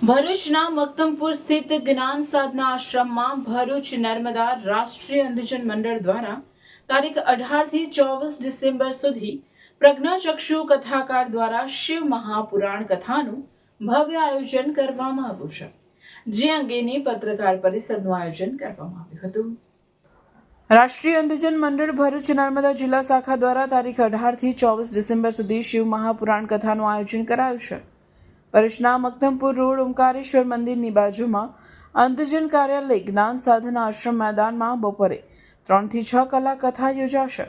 ભરૂચના મક્તમપુર સ્થિત જ્ઞાન સાધના આશ્રમમાં ભરૂચ નર્મદા રાષ્ટ્રીય અંધજન મંડળ દ્વારા તારીખ 18 થી 24 ડિસેમ્બર સુધી પ્રજ્ઞાચક્ષુ કથાકાર દ્વારા શિવ મહાપુરાણ કથાનું ભવ્ય આયોજન કરવામાં આવ્યું છે, જે અંગેની પત્રકાર પરિષદનું આયોજન કરવામાં આવ્યું હતું। રાષ્ટ્રીય અંધજન મંડળ ભરૂચ નર્મદા જિલ્લા શાખા દ્વારા તારીખ 18 થી 24 ડિસેમ્બર સુધી શિવ મહાપુરાણ કથાનું આયોજન કરાયું છે। ભરૂચના મક્તમપુર રોડ ઓમકારેશ્વર મંદિરની બાજુમાં અંધજન કાર્યાલય જ્ઞાન સાધના આશ્રમ મેદાનમાં બપોરે 3 થી 6 કલાક કથા યોજાશે।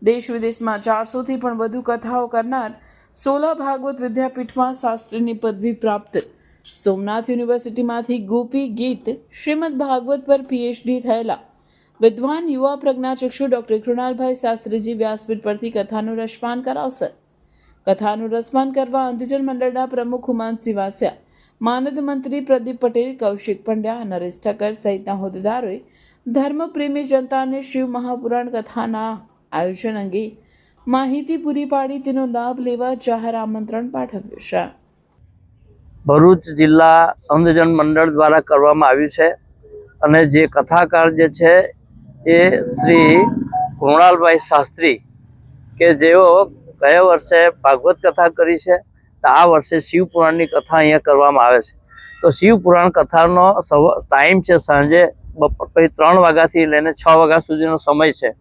દેશ વિદેશમાં 400 થી પણ વધુ કથાઓ કરનાર સોલા ભાગવત વિદ્યાપીઠમાં શાસ્ત્રીની પદવી પ્રાપ્ત સોમનાથ યુનિવર્સિટીમાંથી ગોપી ગીત શ્રીમદ ભાગવત પર PhD થયેલા વિદ્વાન યુવા પ્રજ્ઞાચક્ષુ ડોક્ટર કૃણાલભાઈ શાસ્ત્રીજી વ્યાસપીઠ પરથી કથાનું રસપાન કરાવશે। કથાનું રસપાન કરવા અંધજન મંડળના પ્રમુખ હુમાનસિંહ વાસિયા, માનદ મંત્રી પ્રદીપ પટેલ, કૌશિક પંડ્યા, નરેશ ઠક્કર સહિતના હોદ્દેદારોએ ધર્મપ્રેમી જનતાને શિવ મહાપુરાણ કથાના આયોજન અંગે માહિતી પૂરી પાડી તેનો લાભ લેવા જાહેર આમંત્રણ પાઠવ્યું છે। ભરૂચ જિલ્લા અંધજન મંડળ દ્વારા કરવામાં આવ્યું છે અને જે કથાકાર જે છે એ શ્રી કૃણાલભાઈ શાસ્ત્રી કે જેઓ ગયા વર્ષે ભાગવત કથા કરી છે, તો આ વર્ષે શિવ પુરાણની કથા અહીંયા કરવામાં આવે છે। તો શિવ પુરાણ કથાનો ટાઈમ છે સાંજે પછી 3 વાગ્યાથી લઈને 6 વાગ્યા સુધીનો સમય છે।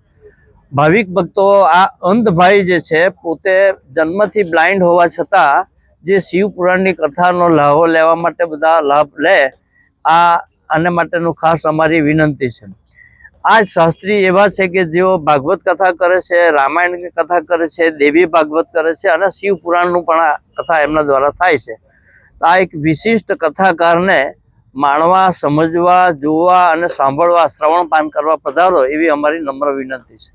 ભાવિક ભક્તો આ અંધભાઈ જે છે પોતે જન્મથી બ્લાઇન્ડ હોવા છતાં જે શિવ પુરાણની કથાનો લાભો લેવા માટે બધા લાભ લે, આને માટેનું ખાસ અમારી વિનંતી છે। આ શાસ્ત્રી એવા છે કે જેઓ ભાગવત કથા કરે છે, રામાયણની કથા કરે છે, દેવી ભાગવત કરે છે અને શિવ પુરાણનું પણ આ કથા એમના દ્વારા થાય છે। તો આ એક વિશિષ્ટ કથાકારને માણવા, સમજવા, જોવા અને સાંભળવા, શ્રવણપાન કરવા પધારો એવી અમારી નમ્ર વિનંતી છે।